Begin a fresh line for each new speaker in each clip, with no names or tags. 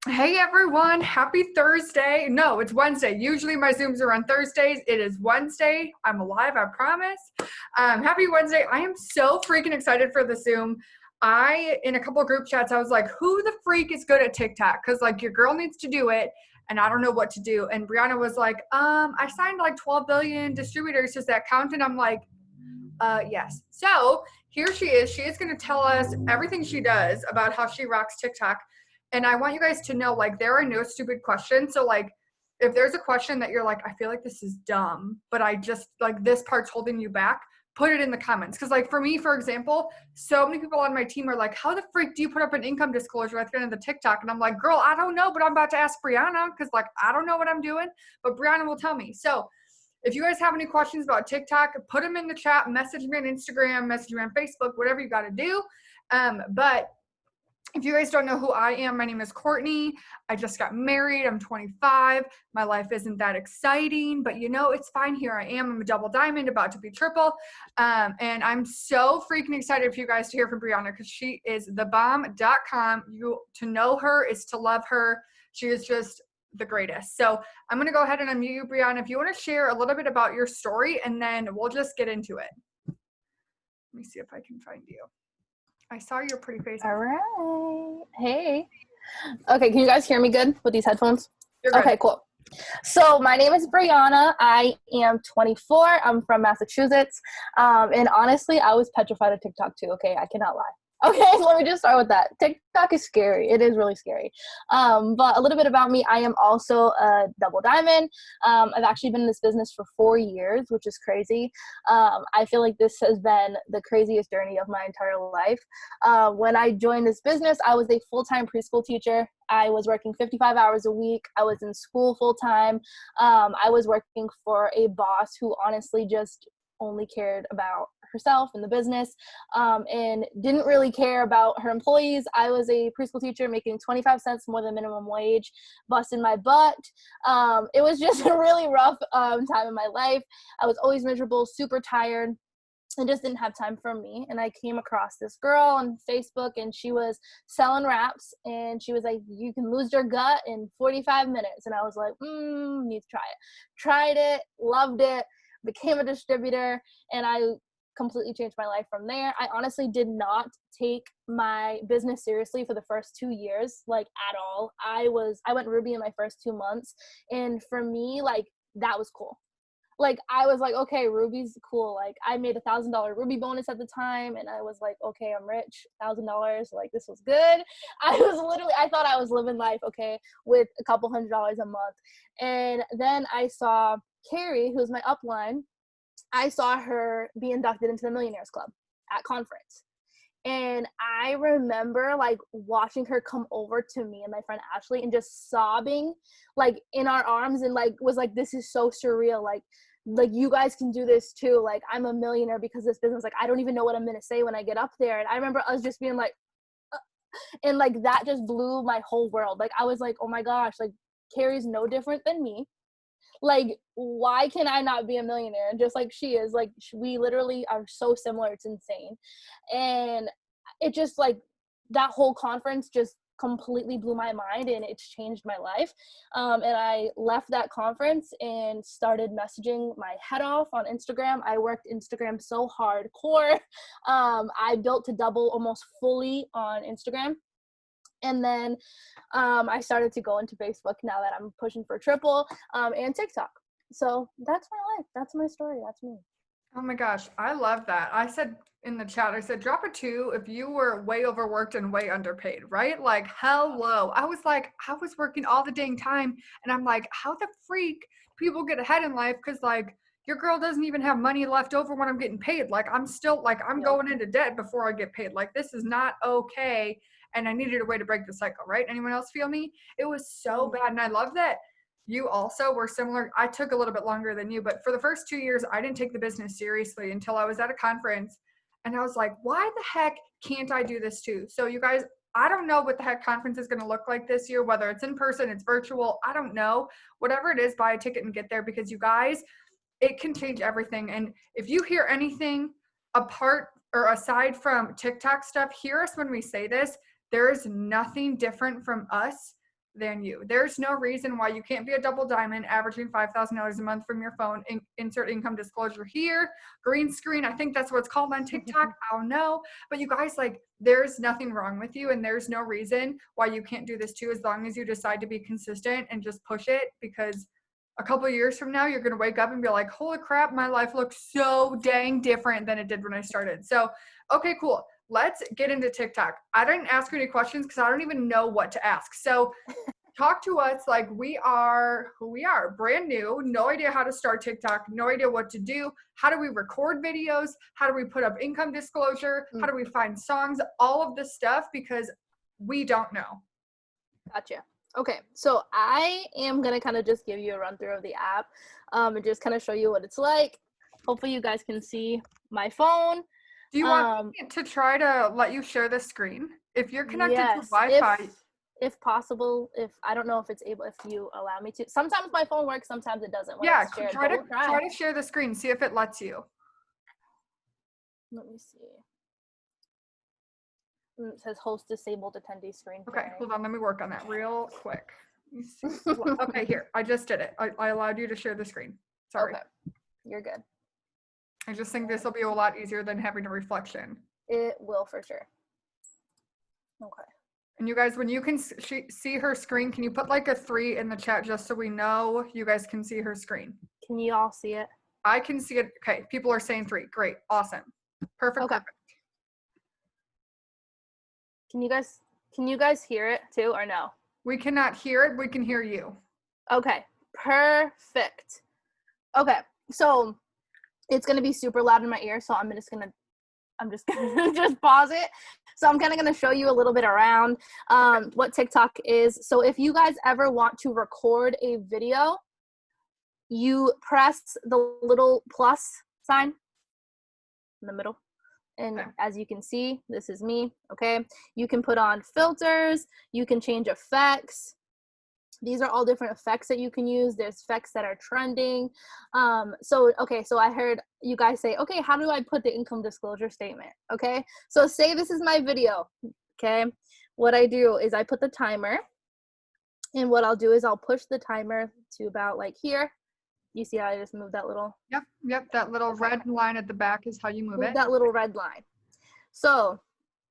Hey everyone, happy Thursday. No, it's Wednesday. Usually my Zooms are on Thursdays. It is Wednesday. I'm alive, I promise. Happy Wednesday. I am so freaking excited for the Zoom. In a couple of group chats, I was like, who the freak is good at TikTok? Because like your girl needs to do it and I don't know what to do. And Brianna was like, I signed like 12 billion distributors. Does that count? And I'm like, yes. So here she is. She is going to tell us everything she does about how she rocks TikTok. And I want you guys to know, like, there are no stupid questions. So, like, if there's a question that you're like, I feel like this is dumb, but I just, like, this part's holding you back, put it in the comments. Because, like, for me, for example, so many people on my team are like, how the freak do you put up an income disclosure at the end of the TikTok? And I'm like, girl, I don't know, but I'm about to ask Brianna because, like, I don't know what I'm doing, but Brianna will tell me. So, if you guys have any questions about TikTok, put them in the chat, message me on Instagram, message me on Facebook, whatever you got to do. But if you guys don't know who I am, my name is Courtney. I just got married. I'm 25. My life isn't that exciting, but you know, it's fine. Here I am. I'm a double diamond, about to be triple. And I'm so freaking excited for you guys to hear from Brianna because she is thebomb.com. To know her is to love her. She is just the greatest. So I'm going to go ahead and unmute you, Brianna, if you want to share a little bit about your story, and then we'll just get into it. Let me see if I can find you. I saw your pretty face.
All right. Hey. Okay, can you guys hear me good with these headphones?
You're good.
Okay, cool. So my name is Brianna. I am 24. I'm from Massachusetts. And honestly, I was petrified of TikTok too. Okay, I cannot lie. Okay, so let me just start with that. TikTok is scary. It is really scary. But a little bit about me. I am also a double diamond. I've actually been in this business for 4 years, which is crazy. I feel like this has been the craziest journey of my entire life. When I joined this business, I was a full-time preschool teacher. I was working 55 hours a week. I was in school full-time. I was working for a boss who honestly just only cared about herself and the business, and didn't really care about her employees. I was a preschool teacher making 25 cents more than minimum wage, busting my butt. It was just a really rough time in my life. I was always miserable, super tired, and just didn't have time for me. And I came across this girl on Facebook, and she was selling wraps, and she was like, you can lose your gut in 45 minutes. And I was like, need to try it. Tried it, loved it, became a distributor, and I completely changed my life from there. I honestly did not take my business seriously for the first 2 years, like at all. I went Ruby in my first 2 months, and for me, like, that was cool. Like, I was like, okay, Ruby's cool. Like, I made $1,000 Ruby bonus at the time, and I was like, okay, I'm rich, $1,000. Like, this was good. I thought I was living life, okay, with a couple $100s a month. And then I saw Carrie, who's my upline. I saw her be inducted into the Millionaires Club at conference. And I remember like watching her come over to me and my friend Ashley and just sobbing like in our arms, and like was like, this is so surreal. Like you guys can do this too. Like, I'm a millionaire because of this business. Like, I don't even know what I'm going to say when I get up there. And I remember us just being like, and like that just blew my whole world. Like, I was like, oh my gosh, like Carrie's no different than me. Like, why can I not be a millionaire? And just like she is, like, we literally are so similar. It's insane. And it just like that whole conference just completely blew my mind, and it's changed my life. And I left that conference and started messaging my head off on Instagram. I worked Instagram so hardcore. I built to double almost fully on Instagram. And then I started to go into Facebook now that I'm pushing for triple, and TikTok. So that's my life. That's my story. That's me.
Oh my gosh, I love that. I said in the chat, I said, drop a 2 if you were way overworked and way underpaid, right? Like, hello. I was like, I was working all the dang time. And I'm like, how the freak people get ahead in life? Because, like, your girl doesn't even have money left over when I'm getting paid. Like, I'm still, like, I'm going into debt before I get paid. Like, this is not okay. And I needed a way to break the cycle, right? Anyone else feel me? It was so bad. And I love that you also were similar. I took a little bit longer than you, but for the first 2 years, I didn't take the business seriously until I was at a conference. And I was like, why the heck can't I do this too? So you guys, I don't know what the heck conference is going to look like this year, whether it's in person, it's virtual. I don't know. Whatever it is, buy a ticket and get there, because you guys, it can change everything. And if you hear anything apart or aside from TikTok stuff, hear us when we say this. There is nothing different from us than you. There's no reason why you can't be a double diamond averaging $5,000 a month from your phone. Insert income disclosure here. Green screen. I think that's what it's called on TikTok. I don't know. But you guys, like, there's nothing wrong with you, and there's no reason why you can't do this too, as long as you decide to be consistent and just push it, because a couple of years from now, you're going to wake up and be like, holy crap, my life looks so dang different than it did when I started. So, okay, cool. Let's get into TikTok. I didn't ask you any questions because I don't even know what to ask. So talk to us like we are who we are, brand new, no idea how to start TikTok, no idea what to do. How do we record videos? How do we put up income disclosure? How do we find songs? All of this stuff, because we don't know.
Gotcha. Okay, so I am going to kind of just give you a run through of the app and just kind of show you what it's like. Hopefully you guys can see my phone.
Do you want me to try to let you share the screen? If you're connected to Wi-Fi.
If possible, if I don't know if it's able, if you allow me to. Sometimes my phone works, sometimes it doesn't.
Yeah, try to share the screen, see if it lets you.
Let me see. It says host disabled attendee screen.
Okay, hold on. Let me work on that real quick. Okay, here. I just did it. I allowed you to share the screen. Sorry. Okay.
You're good.
I just think this will be a lot easier than having a reflection.
It will for sure. Okay.
And you guys, when you can see her screen, can you put like a 3 in the chat just so we know you guys can see her screen?
Can you all see it?
I can see it. Okay, people are saying 3. Great. Awesome. Perfect.
Okay.
Perfect.
Can you guys hear it too, or no?
We cannot hear it. We can hear you.
Okay. Perfect. Okay. So it's going to be super loud in my ear. So I'm just going to just pause it. So I'm kind of going to show you a little bit around what TikTok is. So if you guys ever want to record a video, you press the little plus sign in the middle. And as you can see, this is me, okay? You can put on filters, you can change effects. These are all different effects that you can use. There's effects that are trending. So I heard you guys say, okay, how do I put the income disclosure statement, okay? So say this is my video, okay? What I do is I put the timer, and what I'll do is I'll push the timer to about like here. You see how I just moved that little?
Yep. That little red line at the back is how you move it.
That little red line. So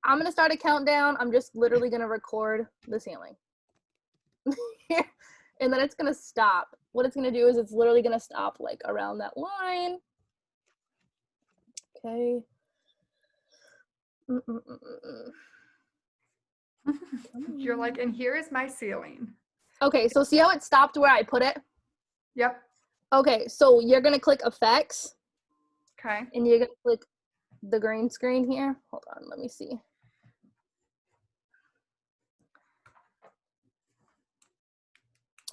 I'm going to start a countdown. I'm just literally going to record the ceiling. And then it's going to stop. What it's going to do is it's literally going to stop like around that line. Okay.
You're like, and here is my ceiling.
Okay, so see how it stopped where I put it?
Yep.
Okay, so you're going to click effects.
Okay.
And you're going to click the green screen here. Hold on, let me see.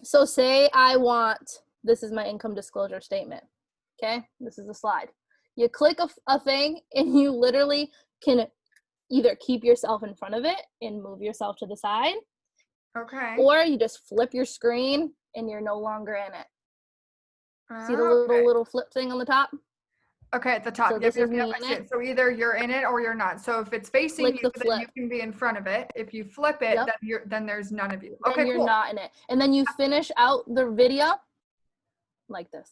So say I want, this is my income disclosure statement. Okay, this is the slide. You click a thing and you literally can either keep yourself in front of it and move yourself to the side.
Okay.
Or you just flip your screen and you're no longer in it. See the little flip thing on the top?
Okay, at the top.
So this is me in it.
So either you're in it or you're not. So if it's facing you, then you can be in front of it. If you flip it, then there's none of you. Okay,
then you're not in it. And then you finish out the video like this.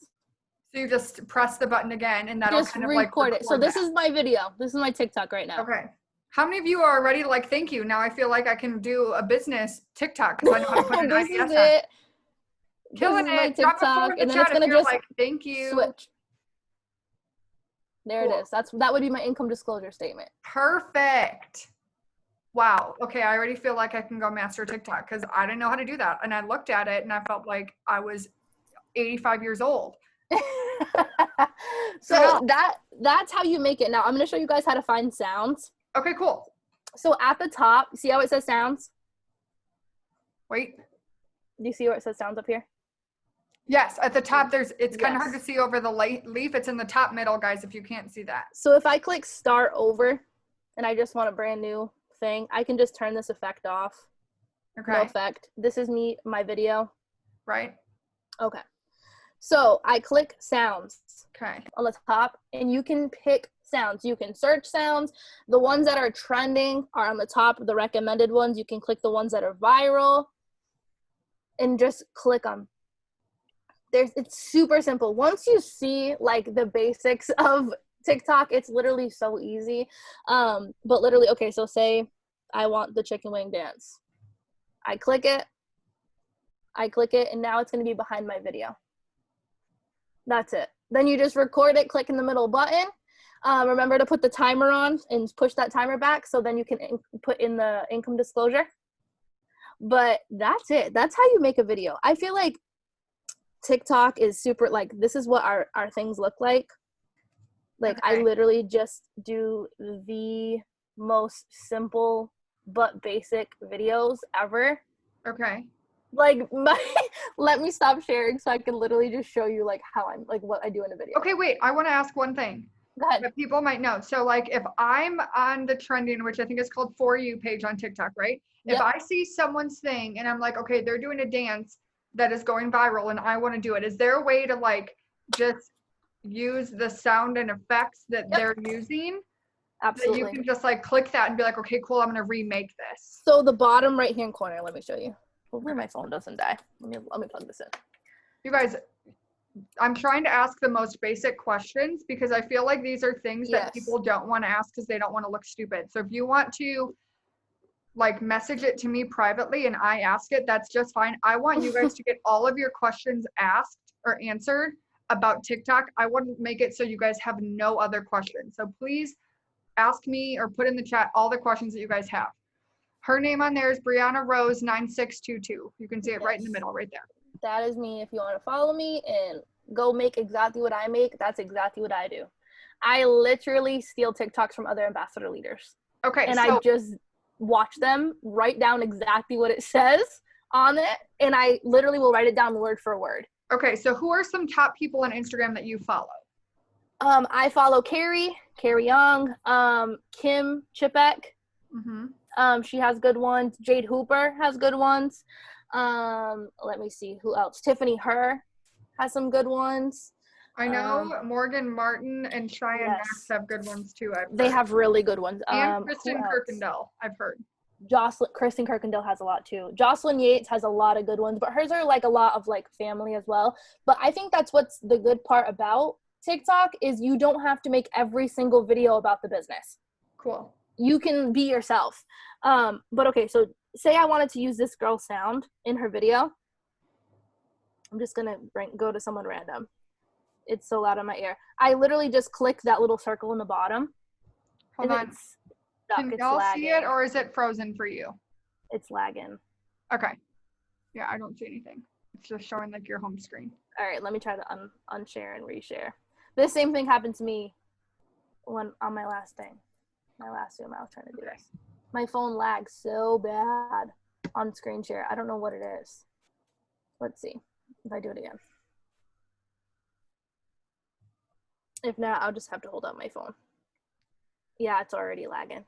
So you just press the button again, and that'll
just kind of record it. So this is my video. This is my TikTok right now.
Okay. How many of you are already like, thank you? Now I feel like I can do a business TikTok because I know how to put an
this
IDS
is it.
Killing
this is my
it.
TikTok, and then it's gonna just
like, thank you.
Switch. There it is. That would be my income disclosure statement.
Perfect. Wow. Okay, I already feel like I can go master TikTok because I didn't know how to do that, and I looked at it and I felt like I was 85 years old.
So that's how you make it. Now I'm gonna show you guys how to find sounds.
Okay, cool.
So at the top, see how it says sounds?
Wait.
Do you see where it says sounds up here?
Yes, at the top it's kind of hard to see over the leaf. It's in the top middle, guys, if you can't see that.
So if I click start over and I just want a brand new thing, I can just turn this effect off. Okay. No effect. This is me, my video.
Right.
Okay. So I click sounds on the top, and you can pick sounds. You can search sounds. The ones that are trending are on the top, the recommended ones. You can click the ones that are viral. and just click them. It's super simple. Once you see like the basics of TikTok, it's literally so easy. But literally, okay, so say I want the chicken wing dance. I click it, and now it's going to be behind my video. That's it. Then you just record it, click in the middle button. Remember to put the timer on and push that timer back so then you can put in the income disclosure. But that's it. That's how you make a video. I feel like TikTok is super, like, this is what our things look like. Like, okay. I literally just do the most simple but basic videos ever.
Okay.
Like, let me stop sharing so I can literally just show you, like, how I'm, like, what I do in a video.
Okay, wait. I want to ask one thing.
Go ahead.
That people might know. So, like, if I'm on the trending, which I think is called For You page on TikTok, right? Yep. If I see someone's thing and I'm like, okay, they're doing a dance that is going viral and I want to do it, is there a way to, like, just use the sound and effects that they're using?
Absolutely.
That you can just, like, click that and be like, okay, cool, I'm going to remake this.
So the bottom right-hand corner, let me show you. Hopefully my phone doesn't die. Let me plug this in.
You guys, I'm trying to ask the most basic questions because I feel like these are things that people don't want to ask because they don't want to look stupid. So if you want to, like, message it to me privately and I ask it, that's just fine. I want you guys to get all of your questions asked or answered about TikTok. I want to make it so you guys have no other questions. So please ask me or put in the chat all the questions that you guys have. Her name on there is Brianna Rose 9622. You can see it right in the middle, right there.
That is me. If you want to follow me and go make exactly what I make, that's exactly what I do. I literally steal TikToks from other ambassador leaders.
Okay.
And I just watch them, write down exactly what it says on it, and I literally will write it down word for word.
Okay. So who are some top people on Instagram that you follow?
I follow Carrie Young, Kim Chipek.
Mm-hmm.
She has good ones. Jade Hooper has good ones. Let me see who else. Tiffany Herr has some good ones.
I know Morgan Martin and Cheyenne Max have good ones too.
They have really good ones.
And Kristen Kirkendall, I've heard.
Kristen Kirkendall has a lot too. Jocelyn Yates has a lot of good ones, but hers are like a lot of like family as well. But I think that's what's the good part about TikTok is you don't have to make every single video about the business.
Cool.
You can be yourself. But okay, so say I wanted to use this girl's sound in her video. I'm just gonna go to someone random. It's so loud in my ear. I literally just click that little circle in the bottom.
Hold on. Can y'all see it or is it frozen for you?
It's lagging.
Okay. Yeah, I don't see anything. It's just showing like your home screen.
All right, let me try to unshare and reshare. This same thing happened to me on my last thing. My last Zoom, I was trying to do this. My phone lags so bad on screen share. I don't know what it is. Let's see if I do it again. If not, I'll just have to hold up my phone. Yeah, it's already lagging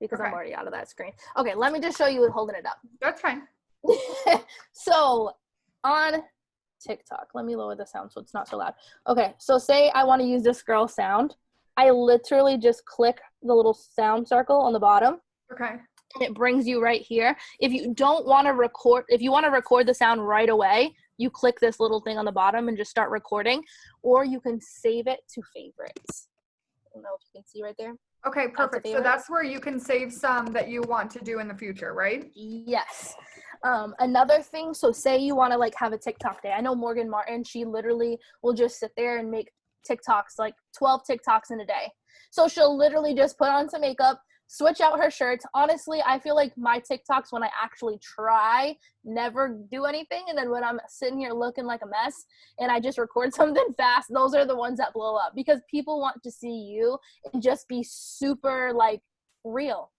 because I'm already out of that screen. Okay, let me just show you holding it up.
That's fine.
So on TikTok, let me lower the sound so it's not so loud. Okay, so say I want to use this girl sound. I literally just click the little sound circle on the bottom.
Okay.
And it brings you right here. If you don't want to record, if you want to record the sound right away, you click this little thing on the bottom and just start recording, or you can save it to favorites. I don't know if you can see right there.
Okay, perfect. So that's where you can save some that you want to do in the future, right?
Yes. Another thing, so say you want to like have a TikTok day. I know Morgan Martin, she literally will just sit there and make TikToks, like 12 TikToks in a day. So she'll literally just put on some makeup, switch out her shirts. Honestly, I feel like my TikToks, when I actually try, never do anything. And then when I'm sitting here looking like a mess and I just record something fast, those are the ones that blow up because people want to see you and just be super like real.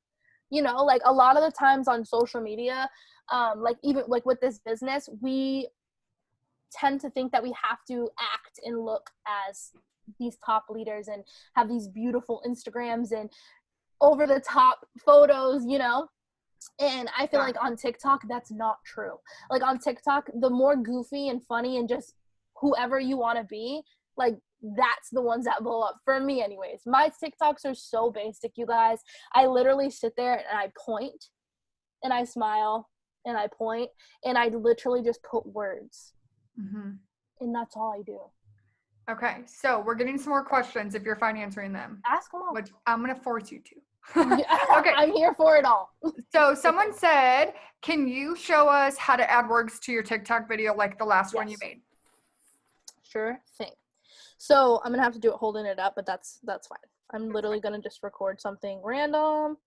You know, like a lot of the times on social media, like even like with this business, we tend to think that we have to act and look as these top leaders and have these beautiful Instagrams and over the top photos, you know? And I feel like on TikTok, that's not true. Like on TikTok, the more goofy and funny and just whoever you want to be, like that's the ones that blow up for me anyways. My TikToks are so basic, you guys. I literally sit there and I point and I smile and I point, and I literally just put words.
Mm-hmm.
And that's all I do.
Okay, so we're getting some more questions if you're fine answering them.
Ask them all.
Which I'm going to force you to.
Okay. I'm here for it all.
So someone said, can you show us how to add words to your TikTok video like the last one you made?
Sure thing. So I'm going to have to do it holding it up, but that's fine. I'm literally going to just record something random.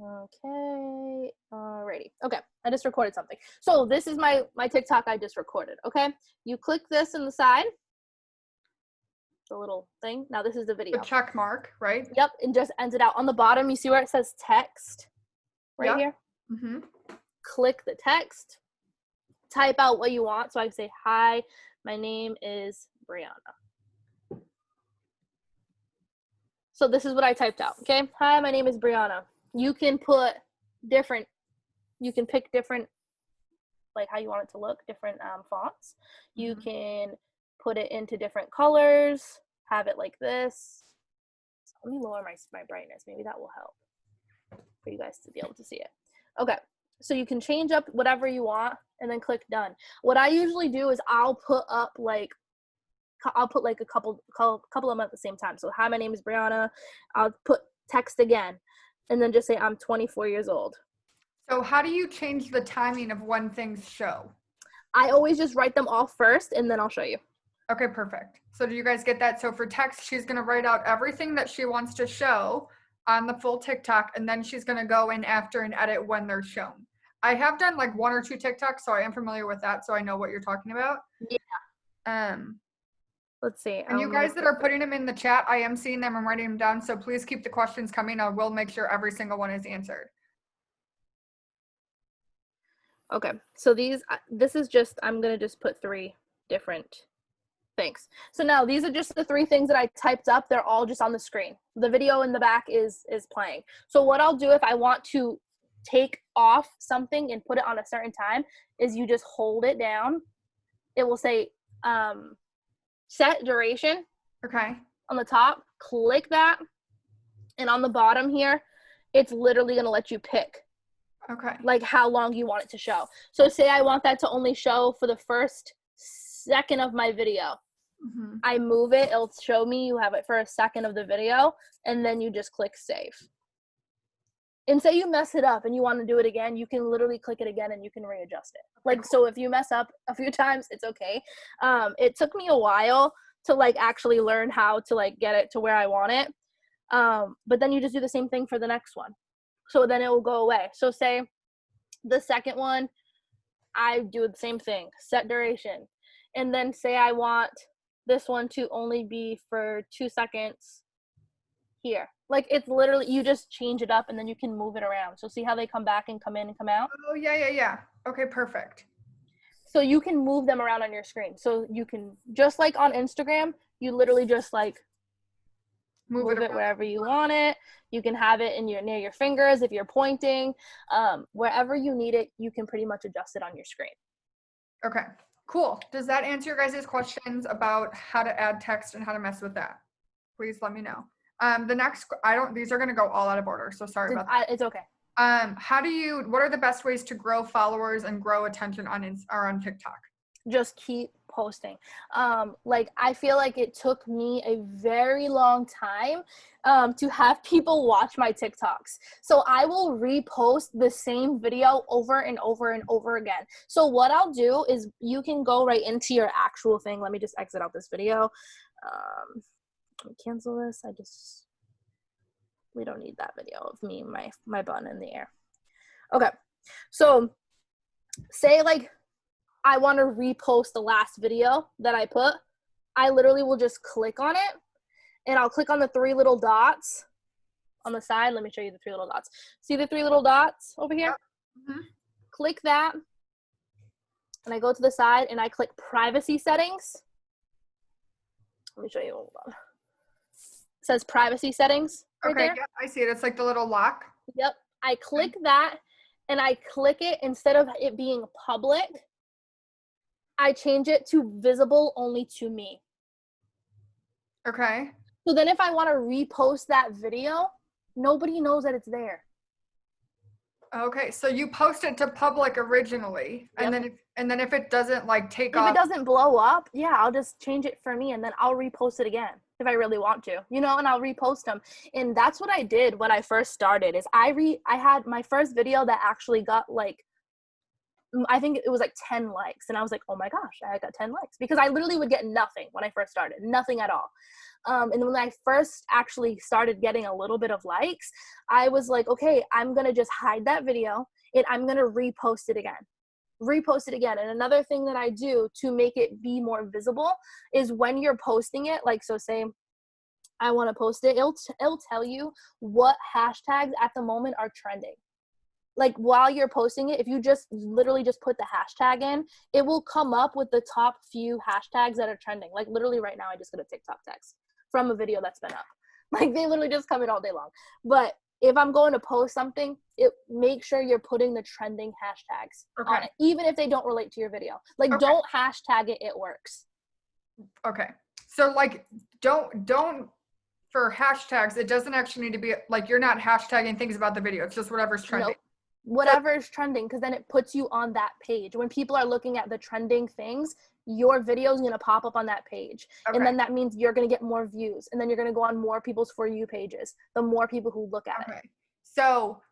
Okay. Alrighty. Okay. I just recorded something. So this is my TikTok I just recorded. Okay. You click this in the side. The little thing. Now this is the video.
The check mark, right?
Yep. And just ends it out. On the bottom, you see where it says text right here?
Mm-hmm.
Click the text. Type out what you want. So I can say, hi, my name is Brianna. So this is what I typed out. Okay. Hi, my name is Brianna. You can put different, you can pick different, like how you want it to look, different fonts. You can put it into different colors, have it like this. Let me lower my brightness. Maybe that will help for you guys to be able to see it. Okay, so you can change up whatever you want and then click done. What I usually do is I'll put like a couple of them at the same time. So hi, my name is Brianna. I'll put text again and then just say I'm 24 years old.
So how do you change the timing of when things show?
I always just write them all first and then I'll show you.
Okay, perfect. So do you guys get that? So for text, she's going to write out everything that she wants to show on the full TikTok, and then she's going to go in after and edit when they're shown. I have done like 1 or 2 TikToks, so I am familiar with that, so I know what you're talking about.
Yeah. Let's see.
And you guys that are putting them in the chat, I am seeing them and writing them down, so please keep the questions coming. I will make sure every single one is answered.
Okay, so this is just, I'm going to just put 3 different things. So now these are just the 3 things that I typed up. They're all just on the screen. The video in the back is playing. So what I'll do if I want to take off something and put it on a certain time is you just hold it down. It will say set duration.
Okay.
On the top, click that. And on the bottom here, it's literally going to let you pick.
Okay.
Like how long you want it to show. So say I want that to only show for the first second of my video.
Mm-hmm.
I move it, it'll show me you have it for a second of the video, and then you just click save. And say you mess it up and you want to do it again, you can literally click it again and you can readjust it. Like, so if you mess up a few times, it's okay. It took me a while to like actually learn how to like get it to where I want it. But then you just do the same thing for the next one. So then it will go away. So say the second one, I do the same thing, set duration. And then say I want this one to only be for 2 seconds here. Like it's literally, you just change it up and then you can move it around. So see how they come back and come in and come out?
Oh, yeah. Okay, perfect.
So you can move them around on your screen. So you can, just like on Instagram, you literally just like move it wherever you want it. You can have it near your fingers if you're pointing. Wherever you need it, you can pretty much adjust it on your screen.
Okay, cool. Does that answer your guys' questions about how to add text and how to mess with that? Please let me know. The next, these are going to go all out of order, so sorry about that.
It's okay.
What are the best ways to grow followers and grow attention on TikTok?
Just keep posting. Like I feel like it took me a very long time to have people watch my TikToks. So I will repost the same video over and over and over again. So what I'll do is you can go right into your actual thing. Let me just exit out this video. Let me cancel this. We don't need that video of me, my bun in the air. Okay. So say like I want to repost the last video that I put. I literally will just click on it and I'll click on the 3 little dots on the side. Let me show you the 3 little dots. See the 3 little dots over here?
Mm-hmm.
Click that and I go to the side and I click privacy settings. Let me show you. Hold on. It says privacy settings right there.
Yeah, I see it. It's like the little lock.
Yep. I click that and I click it instead of it being public. I change it to visible only to me.
Okay.
So then if I want to repost that video, nobody knows that it's there.
Okay, so you post it to public originally,
Yep.
and then if it doesn't like take
If it
off.
doesn't blow up, yeah, I'll just change it for me and then I'll repost it again if I really want to, you know, and I'll repost them. And that's what I did when I first started is I had my first video that actually got like I think it was like 10 likes and I was like, "Oh my gosh, I got 10 likes." Because I literally would get nothing when I first started, nothing at all. And when I first actually started getting a little bit of likes, I was like, "Okay, I'm going to just hide that video and I'm going to repost it again. And another thing that I do to make it be more visible is when you're posting it, like, so say I want to post it, it'll tell you what hashtags at the moment are trending. Like while you're posting it, if you just literally just put the hashtag in, it will come up with the top few hashtags that are trending. Like literally right now, I just got a TikTok text from a video that's been up. Like they literally just come in all day long. But if I'm going to post something, make sure you're putting the trending hashtags on it, even if they don't relate to your video. Like don't hashtag it, it works.
Okay. So like don't for hashtags, it doesn't actually need to be like you're not hashtagging things about the video. It's just whatever's trending.
Nope. Whatever is trending, because then it puts you on that page. When people are looking at the trending things, your video is going to pop up on that page. And then that means you're going to get more views. And then you're going to go on more people's For You pages, the more people who look at it.
So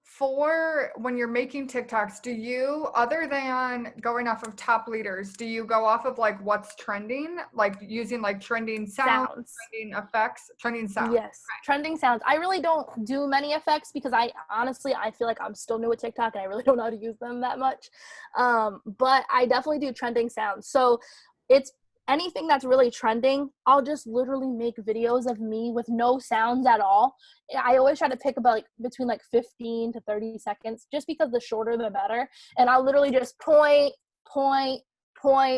for when you're making TikToks, do you, other than going off of top leaders, do you go off of like what's trending, like using like trending sounds. Trending effects, trending sounds?
Yes, trending sounds. I really don't do many effects because I feel like I'm still new at TikTok and I really don't know how to use them that much. But I definitely do trending sounds. So it's anything that's really trending, I'll just literally make videos of me with no sounds at all. I always try to pick about like between like 15 to 30 seconds, just because the shorter the better. And I'll literally just point,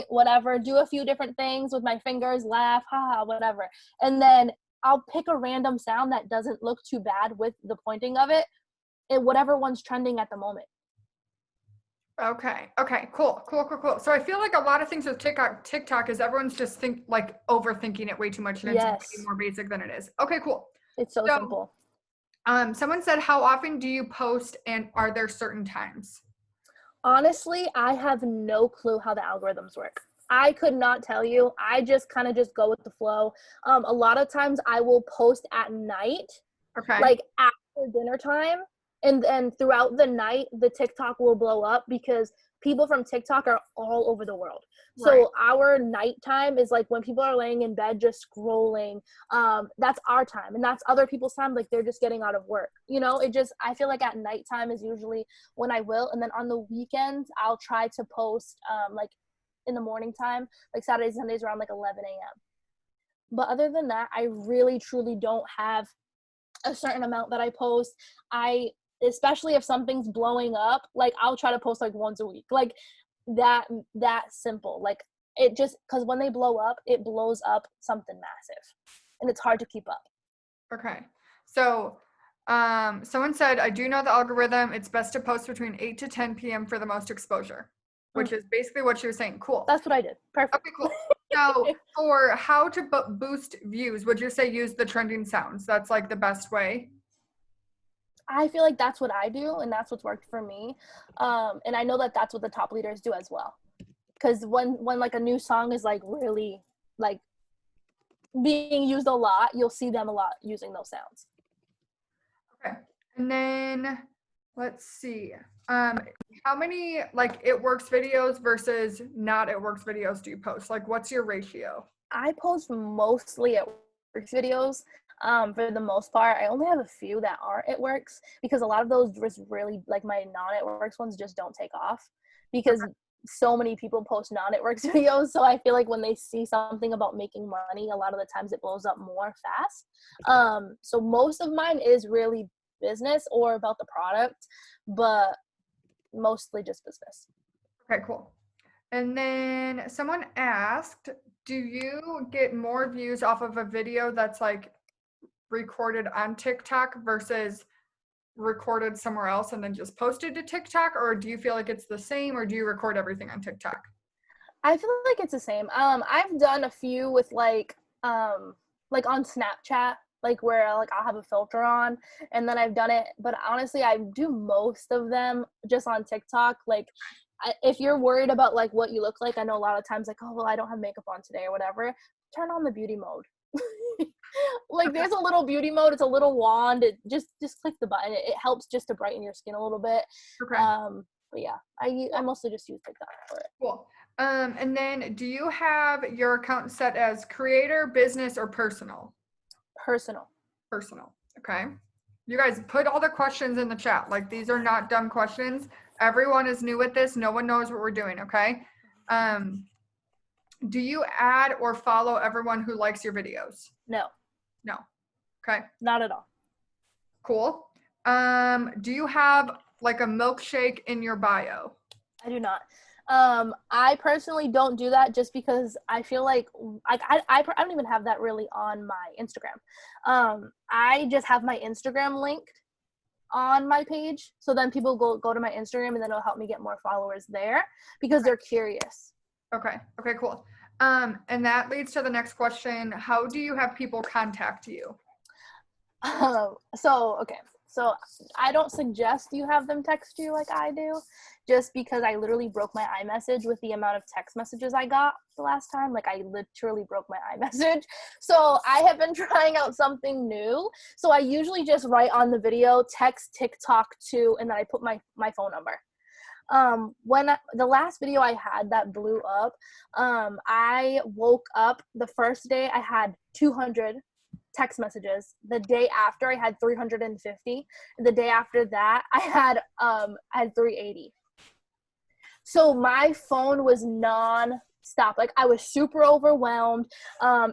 whatever, do a few different things with my fingers, laugh, haha, whatever. And then I'll pick a random sound that doesn't look too bad with the pointing of it, and whatever one's trending at the moment.
Okay, cool. So I feel like a lot of things with TikTok is everyone's just overthinking it way too much and it's way more basic than it is. Okay, cool.
It's so simple.
Someone said, how often do you post and are there certain times?
Honestly, I have no clue how the algorithms work. I could not tell you. I just kind of just go with the flow. A lot of times I will post at night, like after dinner time. And then throughout the night, the TikTok will blow up because people from TikTok are all over the world. So our nighttime is like when people are laying in bed just scrolling. That's our time, and that's other people's time. Like they're just getting out of work. You know, I feel like at nighttime is usually when I will. And then on the weekends, I'll try to post like in the morning time, like Saturdays, Sundays around like 11 a.m. But other than that, I really, truly don't have a certain amount that I post. Especially if something's blowing up, like I'll try to post like once a week, like that simple. Like it just, because when they blow up, it blows up something massive and it's hard to keep up.
Okay, so someone said, I do know the algorithm, it's best to post between 8 to 10 p.m. for the most exposure, which is basically what you're saying. Cool.
That's what I did. Perfect.
Okay, cool. So for how to boost views, would you say use the trending sounds? That's like the best way?
I feel like that's what I do, and that's what's worked for me. And I know that that's what the top leaders do as well. Because when like a new song is like really like being used a lot, you'll see them a lot using those sounds.
Okay. And then let's see. How many like it works videos versus not it works videos do you post? Like what's your ratio?
I post mostly it works videos. For the most part, I only have a few that aren't it works because a lot of those just really like my non-it works ones just don't take off because so many people post non-it works videos. So I feel like when they see something about making money, a lot of the times it blows up more fast. So most of mine is really business or about the product, but mostly just business.
Okay, cool. And then someone asked, do you get more views off of a video that's like recorded on TikTok versus recorded somewhere else and then just posted to TikTok, or do you feel like it's the same, or do you record everything on TikTok?
I feel like it's the same. I've done a few with like on Snapchat, like where like I'll have a filter on, and then I've done it, but honestly I do most of them just on TikTok. Like if you're worried about like what you look like, I know a lot of times like, oh well, I don't have makeup on today or whatever, turn on the beauty mode. Like
Okay.
there's a little beauty mode, it's a little wand, it just click the button, it helps just to brighten your skin a little bit.
Okay.
But yeah, I mostly just use TikTok for it.
Cool. And then do you have your account set as creator, business, or personal?
Personal.
Personal. Okay. You guys put all the questions in the chat. Like these are not dumb questions. Everyone is new at this. No one knows what we're doing. Okay. Do you add or follow everyone who likes your videos?
No.
No. Okay.
Not at all.
Cool. Do you have like a milkshake in your bio?
I do not. I personally don't do that just because I feel like I don't even have that really on my Instagram. I just have my Instagram linked on my page, so then people go to my Instagram, and then it'll help me get more followers there because they're curious.
Okay. Okay, cool. And that leads to the next question. How do you have people contact you?
So I don't suggest you have them text you like I do, just because I literally broke my iMessage with the amount of text messages I got the last time. Like I literally broke my iMessage. So I have been trying out something new. So I usually just write on the video, text TikTok to, and then I put my phone number. The last video I had that blew up, I woke up the first day I had 200 text messages. The day after I had 350. The day after that I had 380. So my phone was non-stop. Like I was super overwhelmed.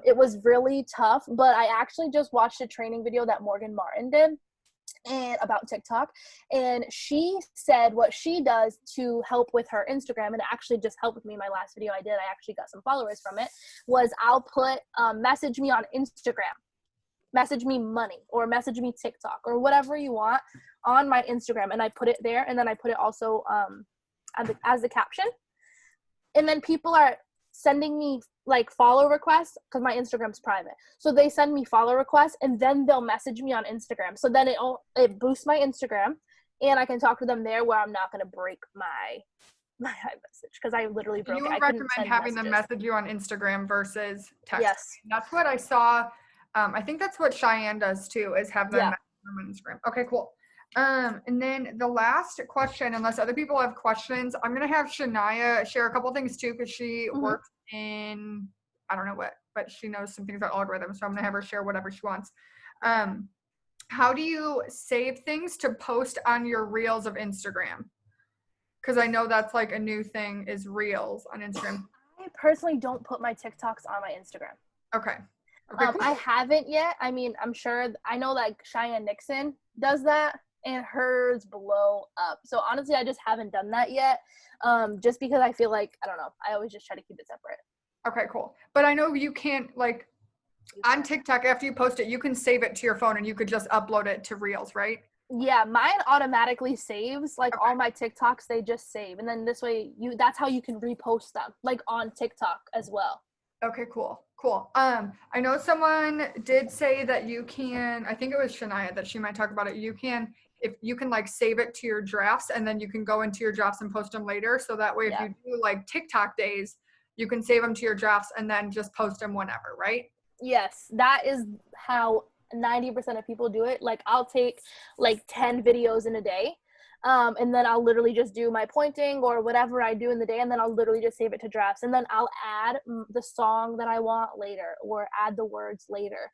It was really tough, but I actually just watched a training video that Morgan Martin did and about TikTok, and she said what she does to help with her Instagram, and it actually just helped with me. My last video I did, I actually got some followers from it, was I'll put message me on Instagram, message me money, or message me TikTok, or whatever you want on my Instagram, and I put it there, and then I put it also as the caption, and then people are sending me like follow requests because my Instagram's private, so they send me follow requests, and then they'll message me on Instagram, so then it boosts my Instagram, and I can talk to them there where I'm not going to break my iMessage, because I literally broke
You
it.
would
I couldn't
recommend
send
having them
messages.
message you on Instagram versus text?
Yes.
That's what I saw. I think that's what Cheyenne does too, is have them
Yeah.
message them on Instagram. Okay, cool. And then the last question, unless other people have questions, I'm going to have Shania share a couple things too, because she works in, I don't know what, but she knows some things about algorithms. So I'm going to have her share whatever she wants. How do you save things to post on your reels of Instagram? Because I know that's like a new thing, is reels on Instagram.
I personally don't put my TikToks on my Instagram.
Okay. Okay, cool.
I haven't yet. I mean, I'm sure, I know like Cheyenne Nixon does that, and hers blow up. So honestly, I just haven't done that yet. Just because I feel like, I don't know, I always just try to keep it separate.
Okay, cool. But I know you can't, like, on TikTok, after you post it, you can save it to your phone and you could just upload it to Reels, right?
Yeah, mine automatically saves. Like all my TikToks, they just save. And then this way, that's how you can repost them, like on TikTok as well.
Okay, cool. Cool. I know someone did say that you can, I think it was Shania that she might talk about it. You can, if you can like save it to your drafts, and then you can go into your drafts and post them later. So that way, if you do like TikTok days, you can save them to your drafts and then just post them whenever, right?
Yes, that is how 90% of people do it. Like I'll take like 10 videos in a day. And then I'll literally just do my pointing or whatever I do in the day, and then I'll literally just save it to drafts, and then I'll add the song that I want later, or add the words later,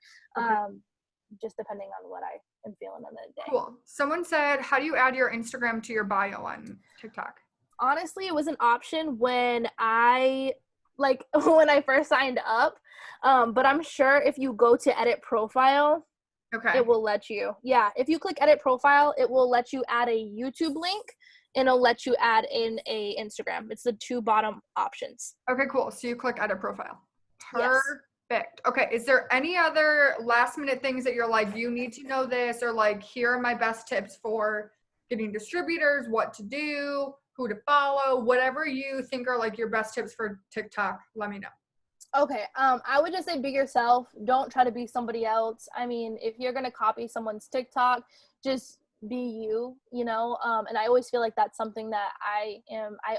just depending on what I am feeling in the day.
Cool. Someone said, how do you add your Instagram to your bio on TikTok?
Honestly, it was an option when when I first signed up, but I'm sure if you go to edit profile, it will let you. Yeah, if you click edit profile, it will let you add a YouTube link, and it'll let you add in a Instagram. It's the two bottom options.
Okay, cool. So you click edit profile.
Yes.
Perfect. Okay, is there any other last minute things that you're like, you need to know this, or like, here are my best tips for getting distributors, what to do, who to follow, whatever you think are like your best tips for TikTok, let me know.
Okay, I would just say be yourself. Don't try to be somebody else. I mean, if you're gonna copy someone's TikTok, just be you, you know. And I always feel like that's something that I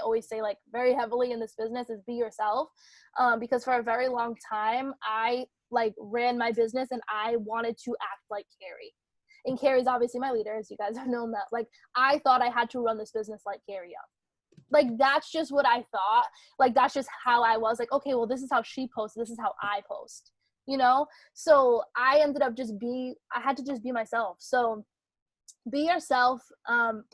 always say like very heavily in this business is be yourself. Because for a very long time, I like ran my business and I wanted to act like Carrie. And Carrie's obviously my leader, as you guys have known that. Like, I thought I had to run this business like Carrie Young. Like, that's just what I thought. Like, that's just how I was. Like, okay, well, this is how she posts. This is how I post, you know? So I ended up I had to just be myself. So be yourself.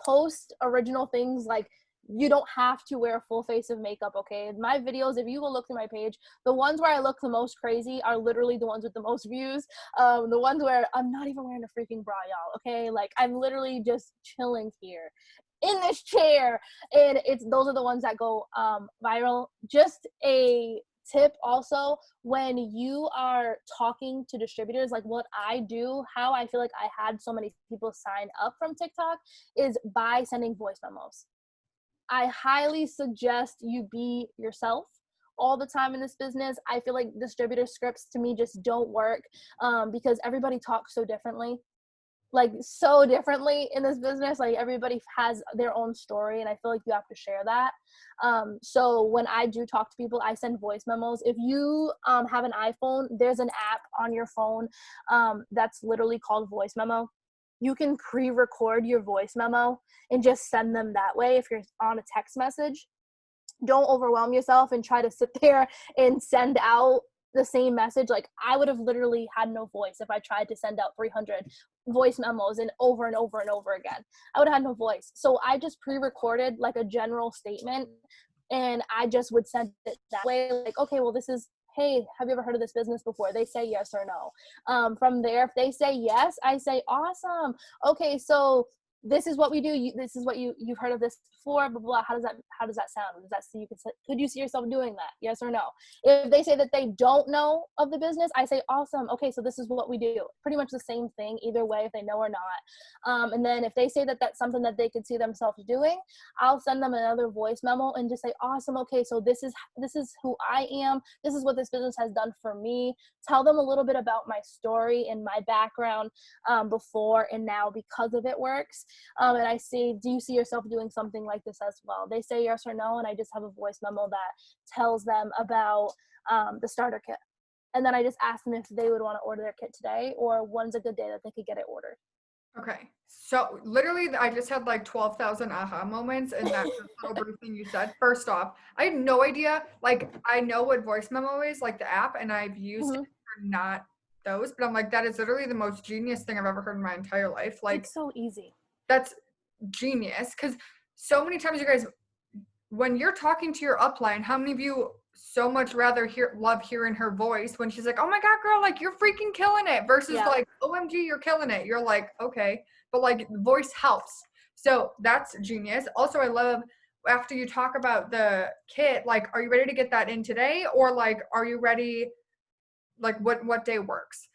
Post original things. Like, you don't have to wear a full face of makeup, okay? My videos, if you go look through my page, the ones where I look the most crazy are literally the ones with the most views. The ones where I'm not even wearing a freaking bra, y'all, okay? Like, I'm literally just chilling here in this chair, and those are the ones that go viral. Just a tip also, when you are talking to distributors, like what I do, how I feel like I had so many people sign up from TikTok is by sending voice memos. I highly suggest you be yourself all the time in this business. I feel like distributor scripts to me just don't work, because everybody talks so differently, like so differently in this business. Like, everybody has their own story, and I feel like you have to share that. So when I do talk to people, I send voice memos. If you have an iPhone, there's an app on your phone that's literally called voice memo. You can pre-record your voice memo and just send them that way. If you're on a text message, don't overwhelm yourself and try to sit there and send out the same message. Like, I would have literally had no voice if I tried to send out 300 voice memos and over and over and over again. I would have had no voice. So I just pre-recorded like a general statement, and I just would send it that way. Like, okay, well, this is, hey, have you ever heard of this business before? They say yes or no. From there, if they say yes, I say, awesome. Okay, so this is what we do. This is what you've heard of this before, blah, blah. How does that sound? Does that see could you see yourself doing that? Yes or no? If they say that they don't know of the business, I say, awesome. Okay, so this is what we do. Pretty much the same thing either way, if they know or not. And then if they say that that's something that they could see themselves doing, I'll send them another voice memo and just say, awesome. Okay, so this is who I am. This is what this business has done for me. Tell them a little bit about my story and my background, before and now because of it works. And I say, do you see yourself doing something like this as well? They say yes or no, and I just have a voice memo that tells them about the starter kit. And then I just ask them if they would want to order their kit today, or when's a good day that they could get it ordered.
Okay. So literally, I just had like 12,000 aha moments in that little brief thing you said. First off, I had no idea. Like, I know what voice memo is, like the app, and I've used it for not those, but I'm like, that is literally the most genius thing I've ever heard in my entire life. Like,
It's so easy.
that's genius, because so many times, you guys, when you're talking to your upline, how many of you so much rather love hearing her voice when she's like, oh my God, girl, like, you're freaking killing it, versus like, OMG, you're killing it. You're like, okay, but like, voice helps. So that's genius. Also, I love, after you talk about the kit, like, are you ready to get that in today? Or like, are you ready, like, what day works?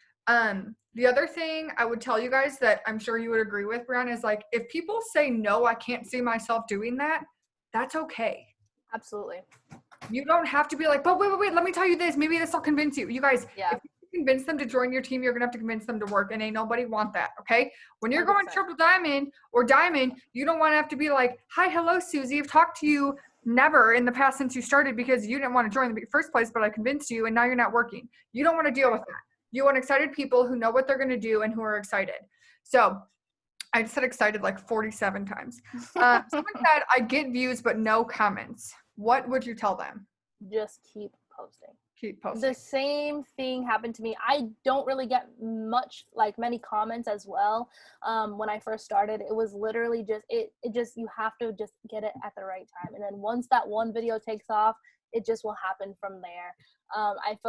The other thing I would tell you guys that I'm sure you would agree with, Brianna, is like, if people say, no, I can't see myself doing that, that's okay.
Absolutely.
You don't have to be like, but wait, let me tell you this. Maybe this will convince you. You guys, if you convince them to join your team, you're going to have to convince them to work, and ain't nobody want that, okay? When you're 100%. Going triple diamond or diamond, you don't want to have to be like, hi, hello, Susie. I've talked to you never in the past since you started because you didn't want to join in the first place, but I convinced you, and now you're not working. You don't want to deal with that. You want excited people who know what they're going to do and who are excited. So I just said excited like 47 times. Someone said, I get views, but no comments. What would you tell them?
Just keep posting.
Keep posting.
The same thing happened to me. I don't really get many comments as well. When I first started, it was literally just, you have to just get it at the right time. And then once that one video takes off, it just will happen from there.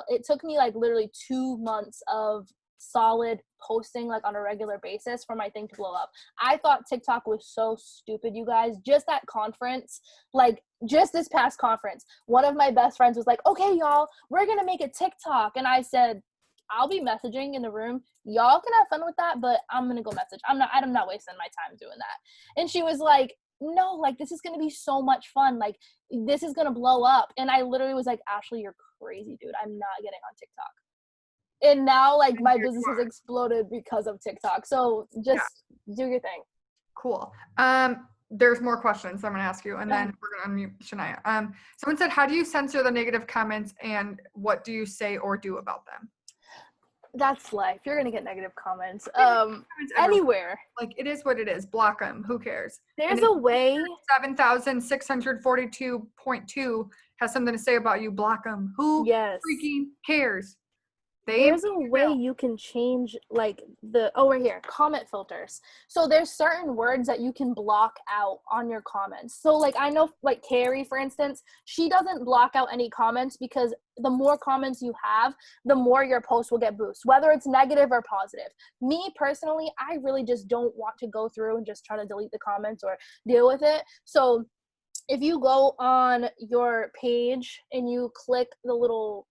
It took me like literally 2 months of solid posting like on a regular basis for my thing to blow up. I thought TikTok was so stupid, you guys. Just that conference, like just this past conference, one of my best friends was like, okay, y'all, we're gonna make a TikTok. And I said, I'll be messaging in the room. Y'all can have fun with that, but I'm gonna go message. I'm not wasting my time doing that. And she was like, no, like, this is going to be so much fun. Like, this is going to blow up. And I literally was like, Ashley, you're crazy, dude. I'm not getting on TikTok. And now, like, my business has exploded because of TikTok. So just do your thing.
Cool. There's more questions I'm going to ask you, and then we're going to unmute Shania. Someone said, how do you censor the negative comments, and what do you say or do about them?
That's life. You're going to get negative comments. Anywhere.
Like, it is what it is. Block them. Who cares?
There's a way.
7,642.2 has something to say about you. Block them. Who freaking cares?
There's a way you can change, like, right here, comment filters. So there's certain words that you can block out on your comments. So, like, I know, like, Carrie, for instance, she doesn't block out any comments because the more comments you have, the more your post will get boost, whether it's negative or positive. Me, personally, I really just don't want to go through and just try to delete the comments or deal with it. So if you go on your page and you click the little,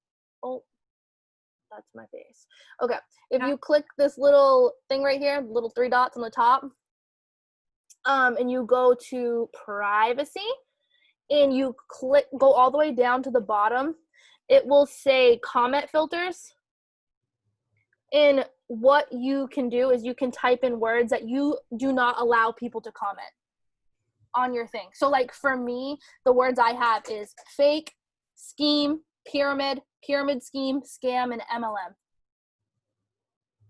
that's my face. Okay. If you click this little thing right here, little 3 dots on the top, and you go to privacy and you go all the way down to the bottom, it will say comment filters. And what you can do is you can type in words that you do not allow people to comment on your thing. So, like, for me, the words I have is fake, scheme, pyramid scheme, scam, and MLM.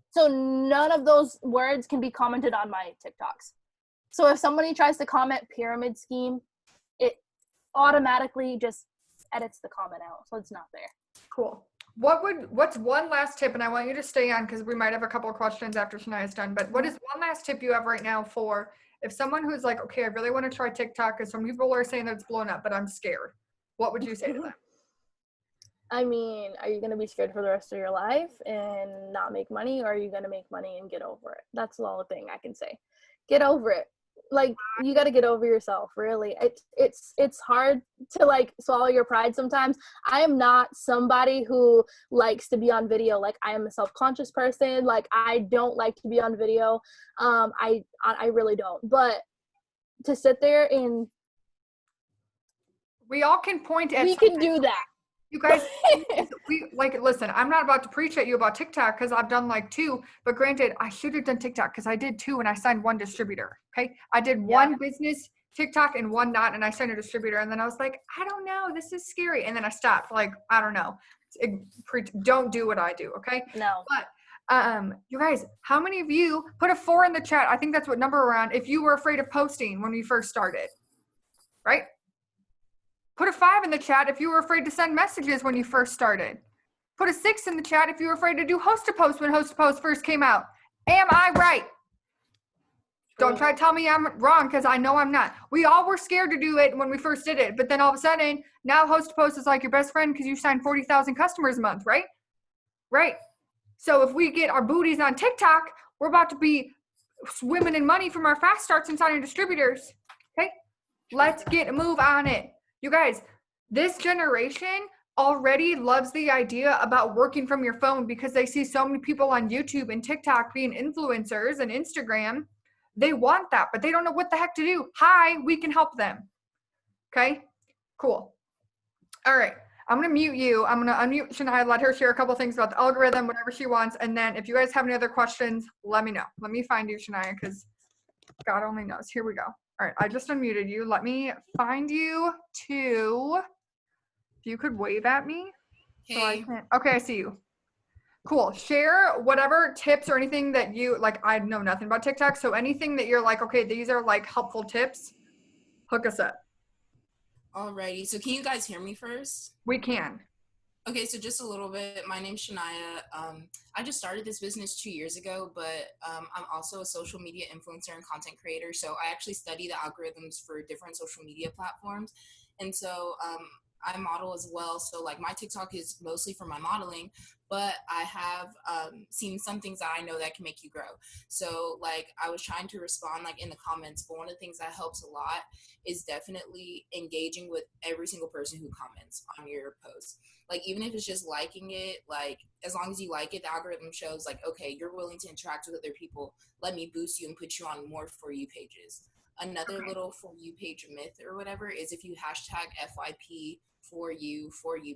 So none of those words can be commented on my TikToks. So if somebody tries to comment pyramid scheme, it automatically just edits the comment out. So it's not there.
Cool. What's one last tip, and I want you to stay on because we might have a couple of questions after Shania's done, but what is one last tip you have right now for if someone who's like, okay, I really want to try TikTok because some people are saying that it's blown up, but I'm scared. What would you say to them?
I mean, are you going to be scared for the rest of your life and not make money, or are you going to make money and get over it? That's the only thing I can say. Get over it. Like, you got to get over yourself, really. It's hard to, like, swallow your pride sometimes. I am not somebody who likes to be on video. Like, I am a self-conscious person. Like, I don't like to be on video. I really don't. But to sit there and
we all can point at
we can do that.
You guys, listen, I'm not about to preach at you about TikTok because I've done like 2, but granted, I should have done TikTok because I did 2 and I signed 1 distributor. Okay. I did 1 business TikTok and 1 not, and I signed a distributor. And then I was like, I don't know, this is scary. And then I stopped. Like, I don't know. Don't do what I do. Okay.
No.
But you guys, how many of you put a 4 in the chat? I think that's what number we're on. If you were afraid of posting when we first started, right? Put a 5 in the chat if you were afraid to send messages when you first started. Put a 6 in the chat if you were afraid to do host to post when host to post first came out. Am I right? Don't try to tell me I'm wrong because I know I'm not. We all were scared to do it when we first did it, but then all of a sudden, now host to post is like your best friend because you signed 40,000 customers a month, right? Right. So if we get our booties on TikTok, we're about to be swimming in money from our fast starts and signing distributors. Okay? Let's get a move on it. You guys, this generation already loves the idea about working from your phone because they see so many people on YouTube and TikTok being influencers and Instagram. They want that, but they don't know what the heck to do. Hi, we can help them. Okay, cool. All right, I'm going to mute you. I'm going to unmute Shania, let her share a couple things about the algorithm, whatever she wants. And then if you guys have any other questions, let me know. Let me find you, Shania, because God only knows. Here we go. All right, I just unmuted you. Let me find you too. If you could wave at me.
Hey.
So I can, okay, I see you. Cool. Share whatever tips or anything that you, like, I know nothing about TikTok. So anything that you're like, okay, these are like helpful tips, hook us up.
Alrighty. So can you guys hear me first?
We can.
Okay, so just a little bit. My name's Shania. I just started this business 2 years ago, but I'm also a social media influencer and content creator. So I actually study the algorithms for different social media platforms. And so I model as well. So like my TikTok is mostly for my modeling, but I have seen some things that I know that can make you grow. So like I was trying to respond like in the comments, but one of the things that helps a lot is definitely engaging with every single person who comments on your post. Like even if it's just liking it, like as long as you like it, the algorithm shows like, okay, you're willing to interact with other people. Let me boost you and put you on more For You pages. Another
Okay.
little For You page myth or whatever is if you hashtag FYP for you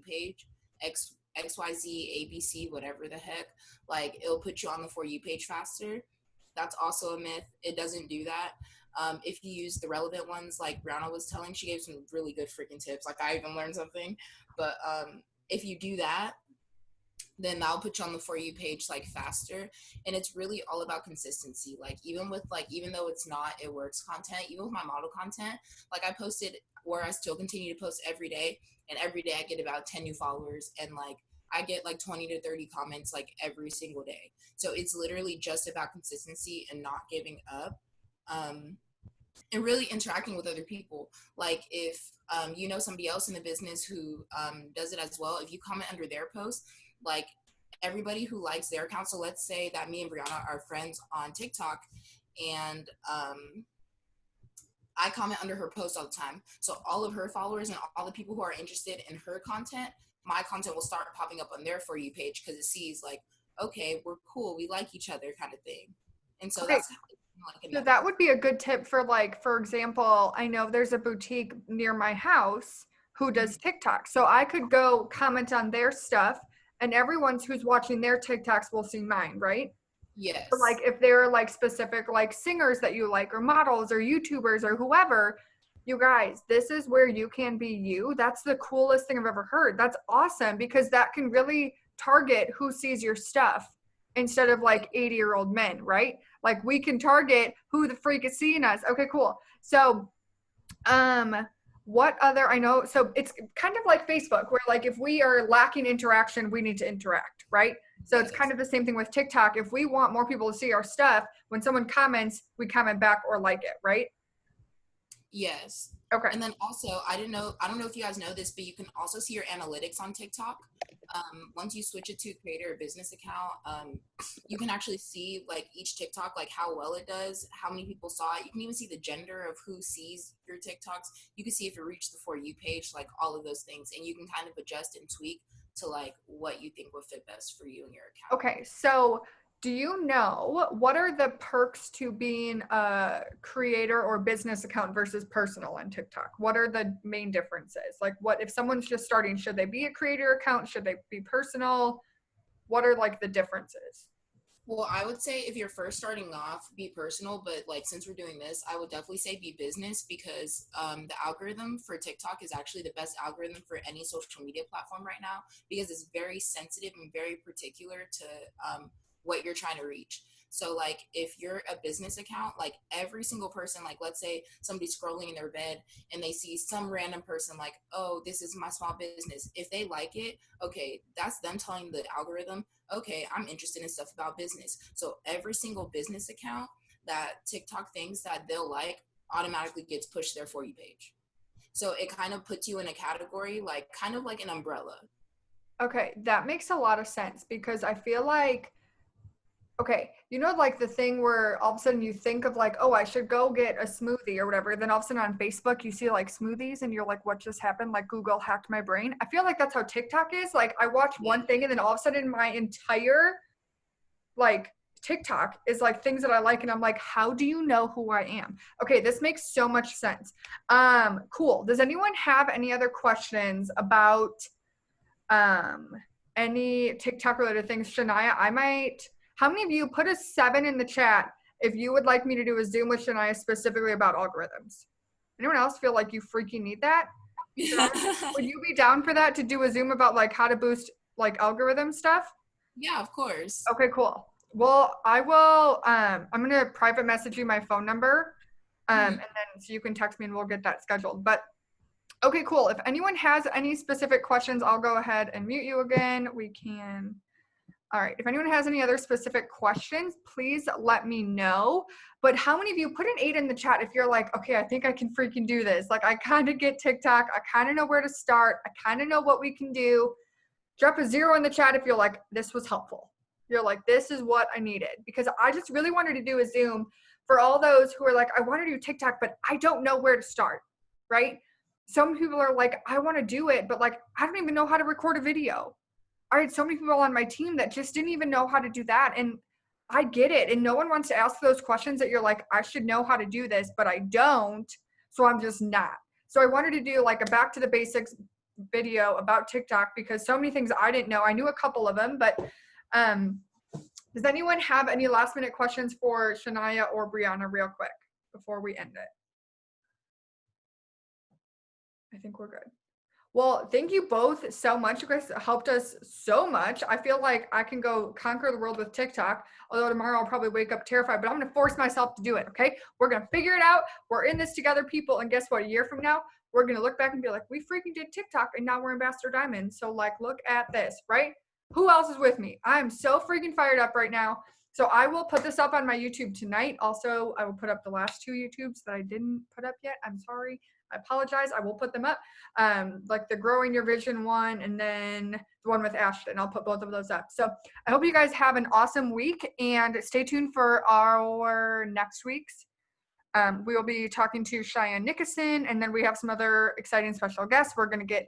page, XYZ, ABC, whatever the heck, like it'll put you on the For You page faster. That's also a myth. It doesn't do that. If you use the relevant ones, like Brianna was telling, she gave some really good freaking tips. Like I even learned something. But if you do that, then that'll put you on the For You page like faster. And it's really all about consistency. Like even with like, even though it's not it works content, even with my model content, like I posted, or I still continue to post every day, and every day I get about 10 new followers, and like I get like 20 to 30 comments like every single day. So it's literally just about consistency and not giving up. um and really interacting with other people. Like if you know somebody else in the business who does it as well, if you comment under their post, like everybody who likes their account, so let's say that me and Brianna are friends on TikTok, and I comment under her post all the time, so all of her followers and all the people who are interested in her content, my content will start popping up on their For You page, because it sees like, okay, we're cool, we like each other, kind of thing. And so
Okay.
that's like a
So
network.
that would be a good tip for like, for example, I know there's a boutique near my house who
Mhm.
does TikTok. So I could go comment on their stuff and everyone's who's watching their TikToks will see mine, right? So like
Yes.
if there are like specific like singers that you like or models or YouTubers or whoever, you guys, this is where you can be you. That's the coolest thing I've ever heard. That's awesome because that can really target who sees your stuff instead of like 80-year-old men, right? Like we can target who the freak is seeing us. Okay, cool. So what other I know so it's kind of like Facebook where like if we are lacking interaction, we need to interact, right? So it's kind
Yes.
of the same thing with TikTok. If we want more people to see our stuff, when someone comments, we comment back or like it, right?
Yes.
Okay.
And then also, I don't know if you guys know this, but you can also see your analytics on TikTok. Once you switch it to creator or business account, you can actually see like each TikTok, like how well it does, how many people saw it. You can even see the gender of who sees your TikToks. You can see if it reached the For You page, like all of those things. And you can kind of adjust and tweak to like what you think would fit best for you and your account.
Okay. So do you know what are the perks to being a creator or business account versus personal on TikTok? What are the main differences? Like what if someone's just starting, should they be a creator account? Should they be personal? What are like the differences?
Well, I would say if you're first starting off, be personal, but like since we're doing this, I would definitely say be business, because the algorithm for TikTok is actually the best algorithm for any social media platform right now, because it's very sensitive and very particular to what you're trying to reach. So like if you're a business account, like every single person, like let's say somebody's scrolling in their bed and they see some random person like, oh, this is my small business. If they like it, okay, that's them telling the algorithm, okay, I'm interested in stuff about business. So every single business account that TikTok thinks that they'll like automatically gets pushed their For You page. So it kind of puts you in a category, like kind of like an umbrella.
Okay, that makes a lot of sense because I feel like, okay, you know, like the thing where all of a sudden you think of like, oh, I should go get a smoothie or whatever. Then all of a sudden on Facebook, you see like smoothies and you're like, what just happened? Like Google hacked my brain. I feel like that's how TikTok is. Like I watch
Yeah.
one thing and then all of a sudden my entire like TikTok is like things that I like. And I'm like, how do you know who I am? Okay, this makes so much sense. Cool. Does anyone have any other questions about um any TikTok related things? Shania, how many of you put a 7 in the chat if you would like me to do a Zoom with Shania specifically about algorithms? Anyone else feel like you freaking need that? Shania, would you be down for that to do a Zoom about like how to boost like algorithm stuff?
Yeah, of course.
Okay, cool. Well, I will I'm gonna private message you my phone number. And
Mhm.
then so you can text me and we'll get that scheduled. But okay, cool. If anyone has any specific questions, I'll go ahead and mute you again. We can. All right. If anyone has any other specific questions, please let me know. But how many of you put an 8 in the chat if you're like, okay, I think I can freaking do this? Like, I kind of get TikTok. I kind of know where to start. I kind of know what we can do. Drop a 0 in the chat if you're like, this was helpful. You're like, this is what I needed. Because I just really wanted to do a Zoom for all those who are like, I want to do TikTok, but I don't know where to start, right? Some people are like, I want to do it, but like, I don't even know how to record a video. I had so many people on my team that just didn't even know how to do that. And I get it. And no one wants to ask those questions that you're like, I should know how to do this, but I don't. So I'm just not. So I wanted to do like a back to the basics video about TikTok because so many things I didn't know. I knew a couple of them, but does anyone have any last minute questions for Shania or Brianna real quick before we end it? I think we're good. Well, thank you both so much. You guys helped us so much. I feel like I can go conquer the world with TikTok, although tomorrow I'll probably wake up terrified, but I'm going to force myself to do it, okay? We're going to figure it out. We're in this together, people, and guess what? A year from now, we're going to look back and be like, we freaking did TikTok, and now we're Ambassador Diamond. So, like, look at this, right? Who else is with me? I'm so freaking fired up right now. So I will put this up on my YouTube tonight. Also, I will put up the last 2 YouTubes that I didn't put up yet. I'm sorry. I apologize. I will put them up. Like the Growing Your Vision one and then the one with Ashton. I'll put both of those up. So I hope you guys have an awesome week and stay tuned for our next week's. We will be talking to Cheyenne Nickerson and then we have some other exciting special guests. We're going to get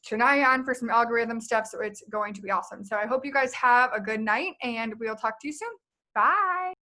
Shania on for some algorithm stuff. So it's going to be awesome. So I hope you guys have a good night and we'll talk to you soon. Bye.